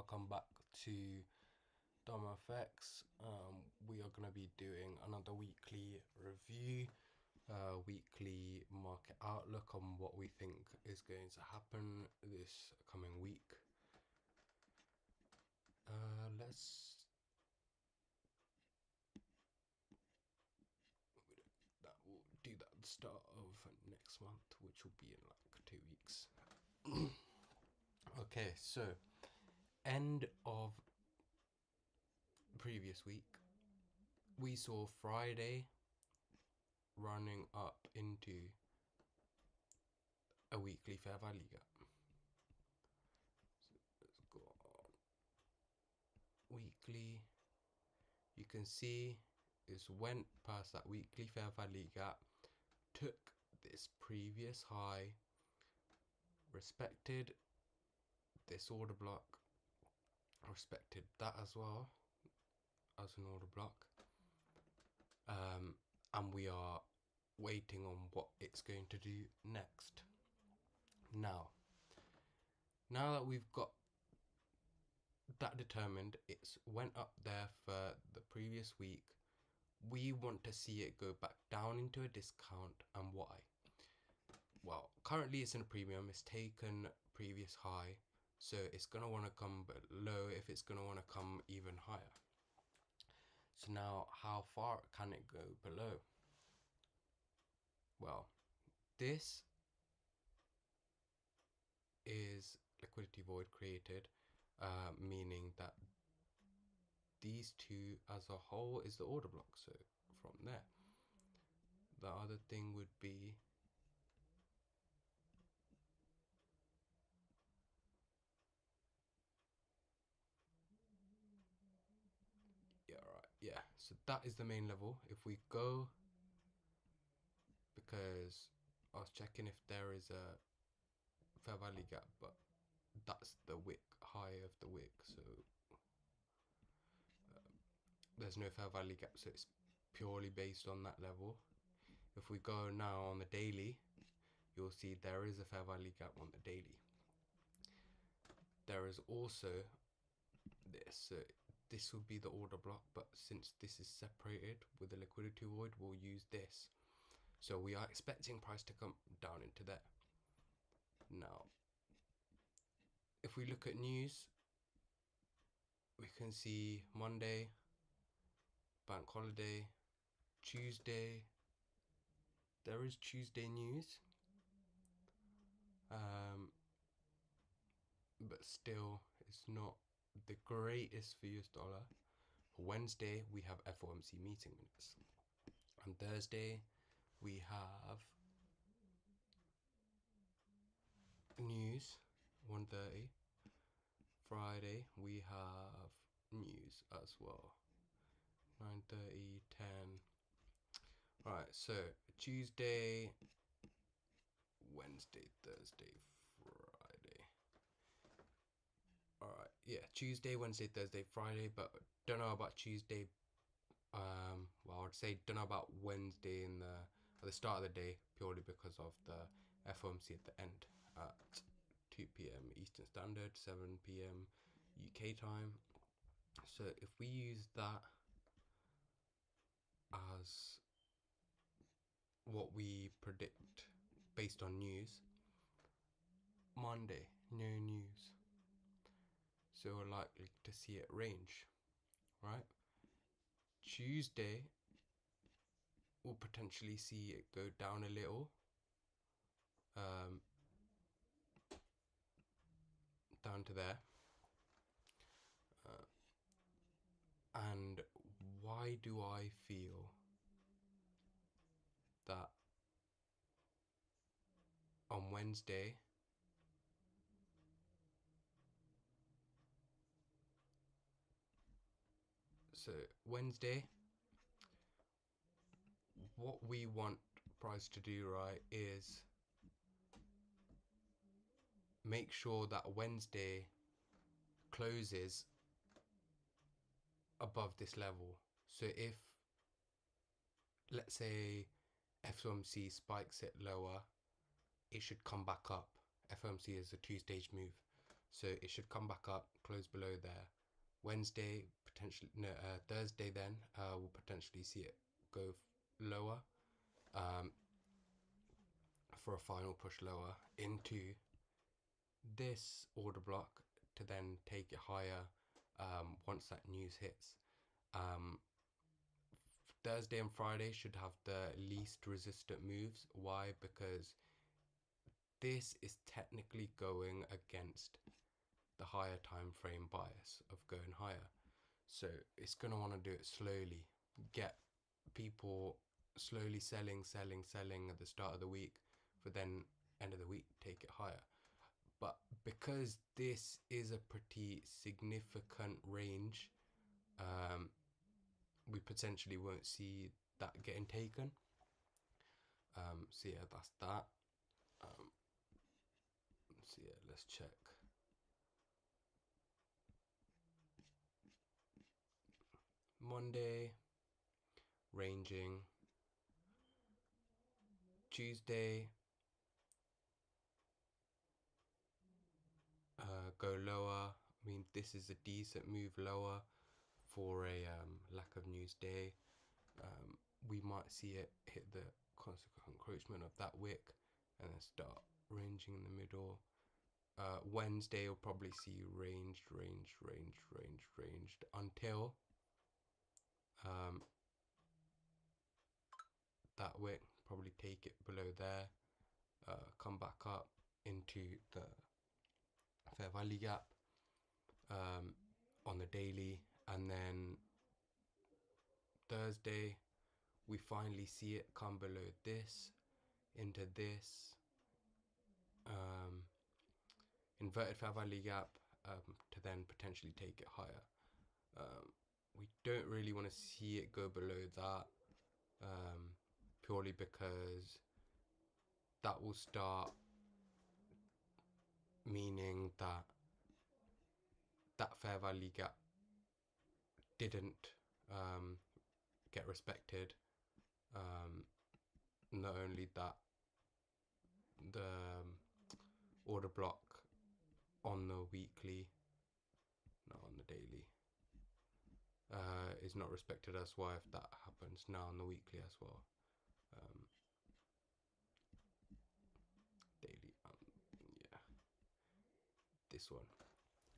welcome back to Dom FX. We are going to be doing another weekly review, weekly market outlook on what we think is going to happen this coming week. We'll do that at the start of next month, which will be in like 2 weeks. Okay, so end of previous week, we saw Friday running up into a weekly fair value gap. So let's go on weekly. You can see this went past that weekly fair value gap, took this previous high, respected this order block, respected that as well as an order block, and we are waiting on what it's going to do next. Now that we've got that determined, it's went up there for the previous week. We want to see it go back down into a discount, and why? Well, currently it's in a premium, it's taken previous high, so it's going to want to come below if it's going to want to come even higher. So now, how far can it go below? Well, this is liquidity void created, meaning that these two as a whole is the order block. So from there, the other thing would be so that is the main level. If we go, because I was checking if there is a fair value gap, but that's the wick high of the wick, so there's no fair value gap, so it's purely based on that level. If we go now on the daily, you'll see there is a fair value gap on the daily. There is also this, so this would be the order block, but since this is separated with the liquidity void, we'll use this. So we are expecting price to come down into there. Now, if we look at news, we can see Monday, bank holiday, Tuesday, there is Tuesday news, but still it's not the greatest for US dollar. Wednesday we have FOMC meeting minutes. On Thursday we have news 1:30. Friday we have news as well 9:30, 10. Alright, so Tuesday, Wednesday, Thursday, Friday. Alright, yeah, Tuesday, Wednesday, Thursday, Friday, but don't know about Tuesday. Well, I'd say don't know about Wednesday at the start of the day, purely because of the FOMC at the end at 2 p.m. Eastern Standard, 7 p.m. UK time. So if we use that as what we predict based on news, Monday, no news. So we're likely to see it range, right? Tuesday, we'll potentially see it go down a little, down to there. And why do I feel that on Wednesday what we want price to do, right, is make sure that Wednesday closes above this level. So if, let's say, FOMC spikes it lower, it should come back up. FOMC is a two-stage move. So it should come back up, close below there. Wednesday, potentially, no, Thursday then, we'll potentially see it go lower, um, for a final push lower into this order block to then take it higher, once that news hits. Um, Thursday and Friday should have the least resistant moves. Why? Because this is technically going against the higher time frame bias of going higher. So it's going to want to do it slowly, get people slowly selling at the start of the week, for then end of the week take it higher. But because this is a pretty significant range, we potentially won't see that getting taken. So yeah, that's that. So yeah, let's check. Monday, ranging. Tuesday, go lower. I mean, this is a decent move lower for a lack of news day. We might see it hit the consequent encroachment of that wick and then start ranging in the middle. Wednesday, you'll probably see ranged until that wick, probably take it below there, come back up into the fair value gap, on the daily, and then Thursday we finally see it come below this into this, inverted fair value gap, to then potentially take it higher. We don't really want to see it go below that, purely because that will start meaning that that fair value gap didn't, get respected. Not only that, the order block on the weekly, not on the daily, is not respected as well if that happens now on the weekly as well. Daily, yeah, this one.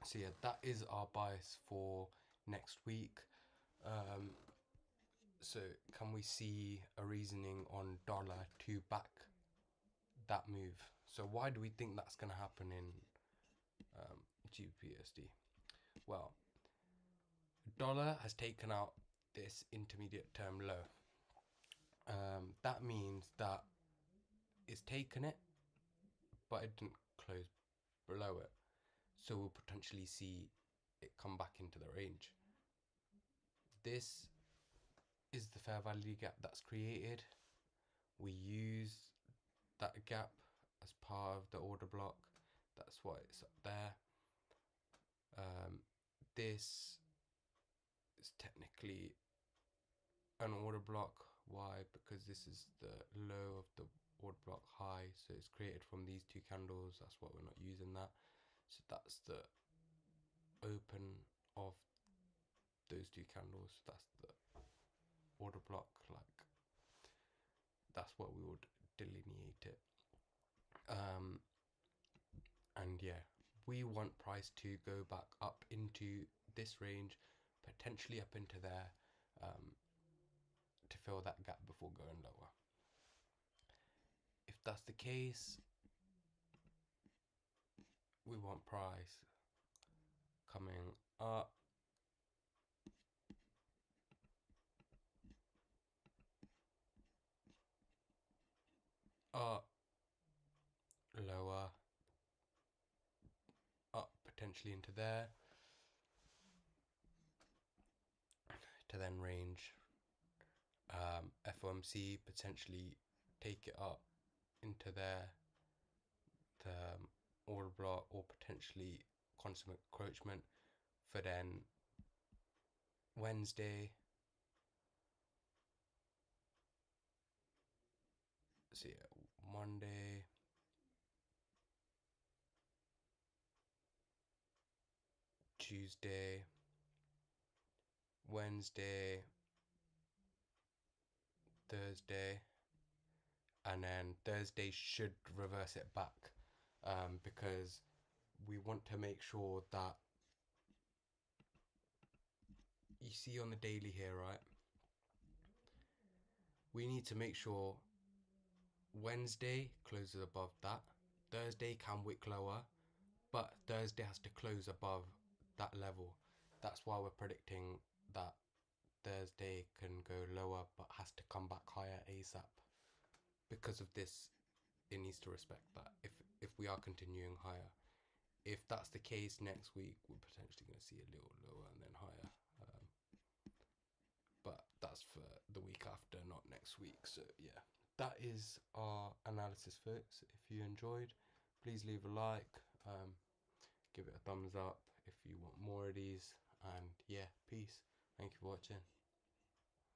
So yeah, that is our bias for next week. So can we see a reasoning on dollar to back that move? So why do we think that's going to happen in GBPUSD? Well, dollar has taken out this intermediate term low. That means that it's taken it, but it didn't close below it. So we'll potentially see it come back into the range. This is the fair value gap that's created. We use that gap as part of the order block. That's why it's up there. This is technically an order block. Why? Because this is the low of the order block high, so it's created from these two candles. That's why we're not using that. So that's the open of those two candles. That's the order block, like that's what we would delineate it. And yeah, we want price to go back up into this range, potentially up into there, to fill that gap before going lower. If that's the case, we want price coming up, lower, up potentially into there, to then range, FOMC potentially take it up into there, the order block, or potentially consummate encroachment for then Wednesday. So yeah, Monday, Tuesday, Wednesday, Thursday, and then Thursday should reverse it back, because we want to make sure that you see on the daily here, right? We need to make sure Wednesday closes above that. Thursday can wick lower, but Thursday has to close above that level. That's why we're predicting that Thursday can go lower but has to come back higher ASAP. Because of this, it needs to respect that if we are continuing higher. If that's the case, next week we're potentially going to see a little lower and then higher. But that's for the week after, not next week. So yeah, that is our analysis, folks. If you enjoyed, please leave a like, give it a thumbs up if you want more of these, and yeah, peace. Thank you for watching.